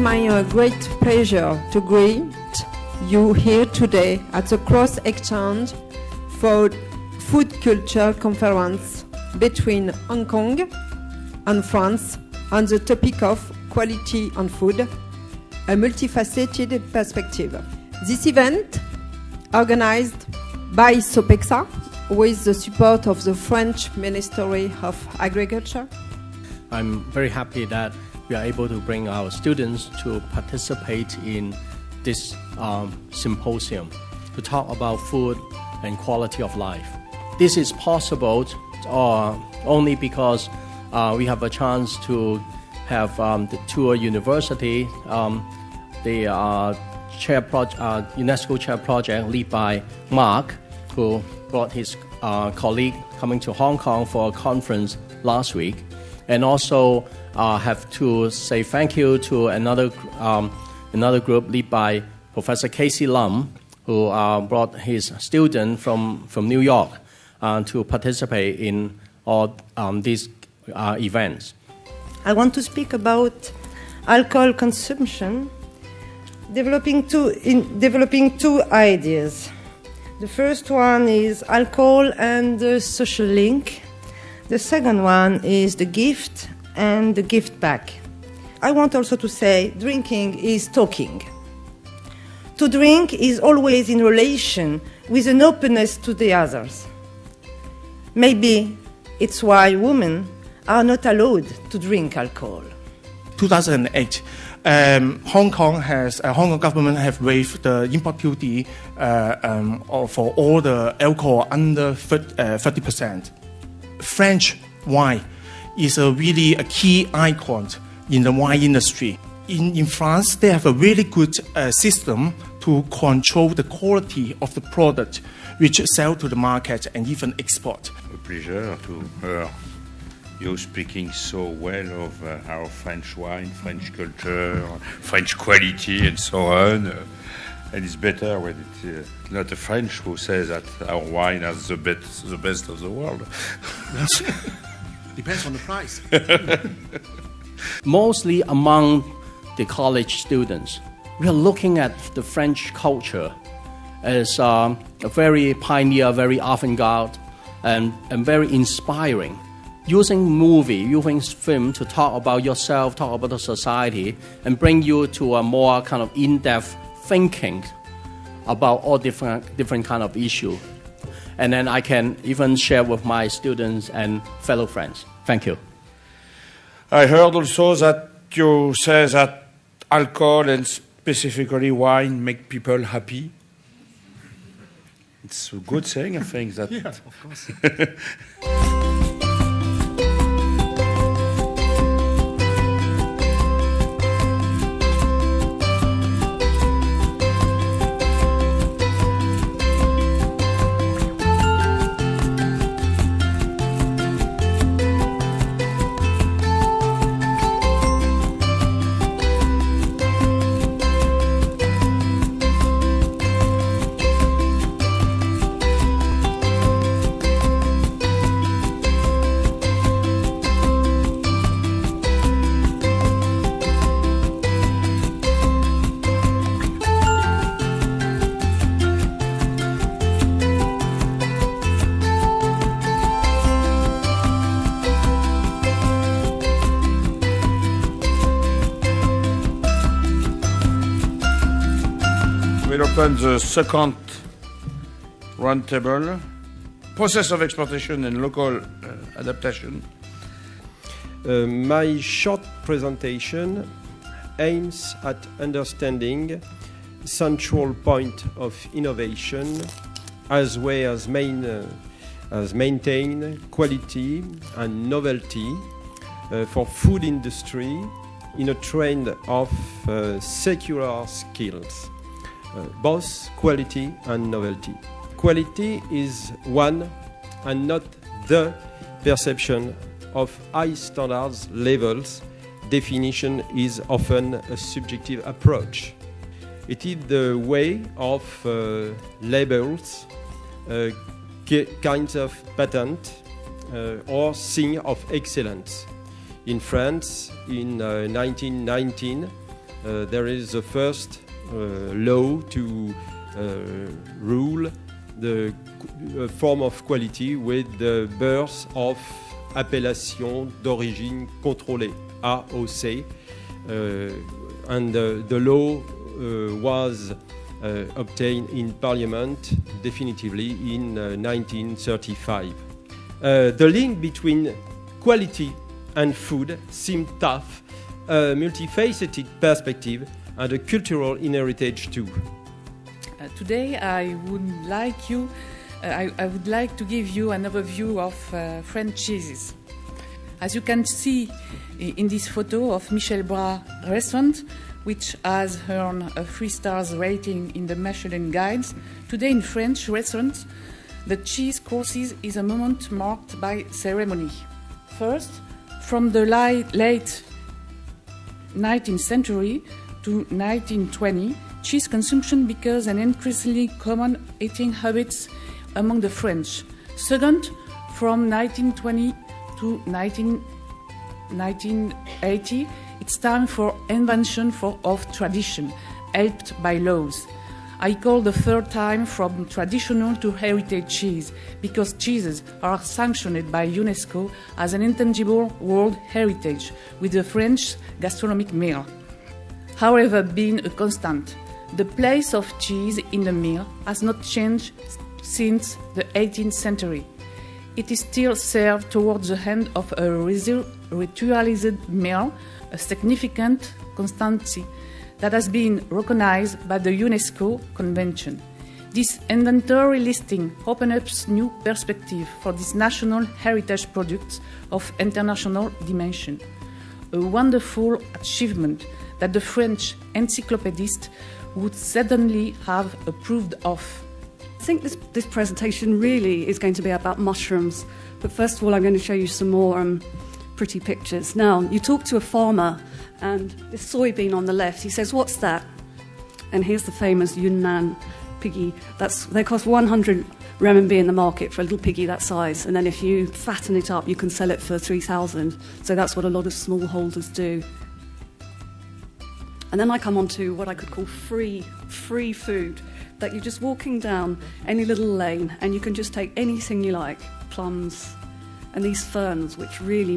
my great pleasure to greet you here today at the Cross Exchange for Food Culture Conference between Hong Kong and France on the topic of quality on food, a multifaceted perspective. This event, organized by SOPEXA, with the support of the French Ministry of Agriculture. I'm very happy that we are able to bring our students to participate in this symposium to talk about food and quality of life. This is possible only because we have a chance to have the Tour University, the UNESCO Chair Project led by Mark, who brought his colleague coming to Hong Kong for a conference last week. And also have to say thank you to another group led by Professor Casey Lum, who brought his student from New York to participate in all these events. I want to speak about alcohol consumption, developing two ideas. The first one is alcohol and the social link. The second one is the gift and the gift back. I want also to say drinking is talking. To drink is always in relation with an openness to the others. Maybe it's why women are not allowed to drink alcohol. 2008, Hong Kong government have waived the import duty for all the alcohol under 30%. French wine is really a key icon in the wine industry. In France, they have a really good system to control the quality of the product which sell to the market and even export. A pleasure to hear you speaking so well of our French wine, French culture, French quality and so on. And it's better when it's not a French who says that our wine is the best of the world. Depends on the price. Mostly among the college students, we are looking at the French culture as a very pioneer, very avant-garde, and very inspiring. Using movie, using film to talk about yourself, talk about the society, and bring you to a more kind of in-depth thinking about all different kind of issue. And then I can even share with my students and fellow friends. Thank you. I heard also that you say that alcohol and specifically wine make people happy. It's a good thing, I think. That yeah, of course. We'll open the second roundtable, process of exportation and local adaptation. My short presentation aims at understanding central point of innovation as well as maintain quality and novelty for food industry in a trend of secular skills. Both quality and novelty. Quality is one and not the perception of high standards levels. Definition is often a subjective approach. It is the way of labels, kinds of patent or sign of excellence. In France, in 1919, there is the first law to rule the form of quality with the birth of appellation d'origine contrôlée, AOC, and the law was obtained in Parliament definitively in 1935. The link between quality and food seemed tough, a multifaceted perspective and a cultural heritage too. Today I would like to give you an overview of French cheeses. As you can see in this photo of Michel Bras restaurant, which has earned a 3 stars rating in the Michelin guides, today in French restaurants, the cheese courses is a moment marked by ceremony. First, from the late 19th century to 1920, cheese consumption becomes an increasingly common eating habit among the French. Second, from 1920 to 1980, it's time for invention of tradition, helped by laws. I call the third time from traditional to heritage cheese, because cheeses are sanctioned by UNESCO as an intangible world heritage, with the French gastronomic meal. However, being a constant, the place of cheese in the meal has not changed since the 18th century. It is still served towards the end of a ritualized meal, a significant constancy that has been recognized by the UNESCO Convention. This inventory listing opens up new perspective for these national heritage products of international dimension. A wonderful achievement that the French encyclopedist would certainly have approved of. I think this presentation really is going to be about mushrooms, but first of all I'm going to show you some more pretty pictures. Now, you talk to a farmer, and this soybean on the left, he says, "What's that?" And here's the famous Yunnan piggy. They cost 100 renminbi in the market for a little piggy that size, and then if you fatten it up, you can sell it for 3,000. So that's what a lot of smallholders do. And then I come on to what I could call free food, that you're just walking down any little lane and you can just take anything you like, plums, and these ferns, which really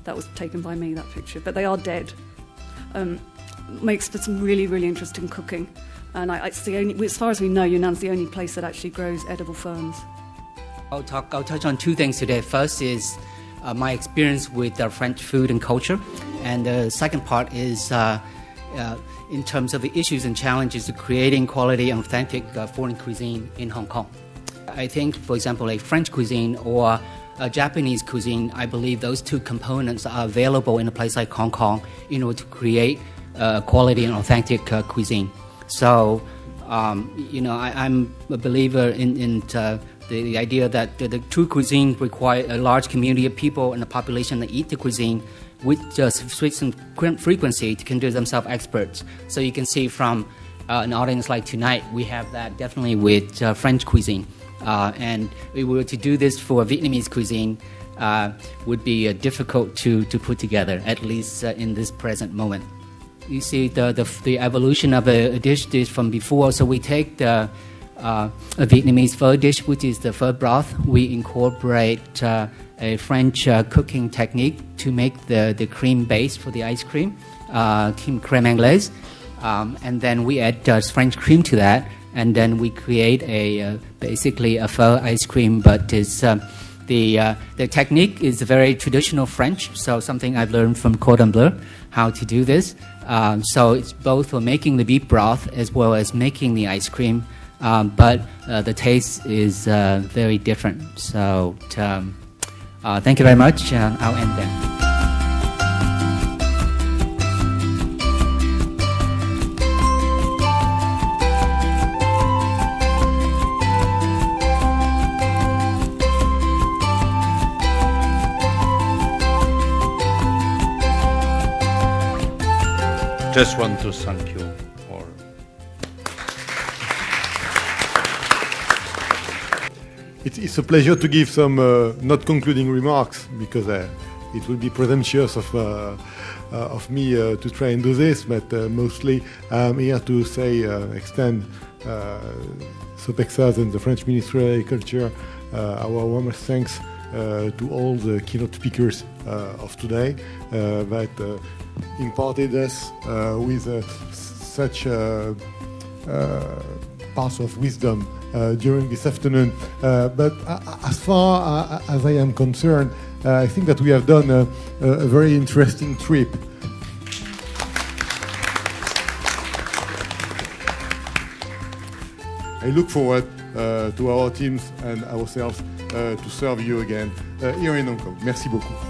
that was taken by me, that picture, but they are dead, makes for some really, really interesting cooking. And it's the only, as far as we know, Yunnan's the only place that actually grows edible ferns. I'll touch on two things today. First is my experience with French food and culture, and the second part is in terms of the issues and challenges of creating quality and authentic foreign cuisine in Hong Kong. I think, for example, a French cuisine or a Japanese cuisine, I believe those two components are available in a place like Hong Kong in order to create quality and authentic cuisine. So, I'm a believer in the idea that the true cuisine requires a large community of people and a population that eat the cuisine with just sufficient frequency to consider themselves experts. So you can see from an audience like tonight, we have that definitely with French cuisine. And if we were to do this for Vietnamese cuisine, would be difficult to put together, at least in this present moment. You see the evolution of a dish from before. So we take a Vietnamese pho dish, which is the pho broth. We incorporate a French cooking technique to make the cream base for the ice cream, crème anglaise. And then we add French cream to that. And then we create basically a pho ice cream, but it's, the technique is very traditional French, so something I've learned from Cordon Bleu, how to do this. So it's both for making the beef broth as well as making the ice cream, but the taste is very different. So thank you very much. I'll end there. Just want to thank you all. It's a pleasure to give some not concluding remarks, because it will be presumptuous of of me to try and do this, but mostly I'm here to say, extend Sopexas and the French Ministry of Agriculture our warmest thanks to all the keynote speakers of today that imparted us with such path of wisdom during this afternoon. But as far as I am concerned, I think that we have done a very interesting trip. I look forward to our teams and ourselves to serve you again here in Hong Kong. Merci beaucoup.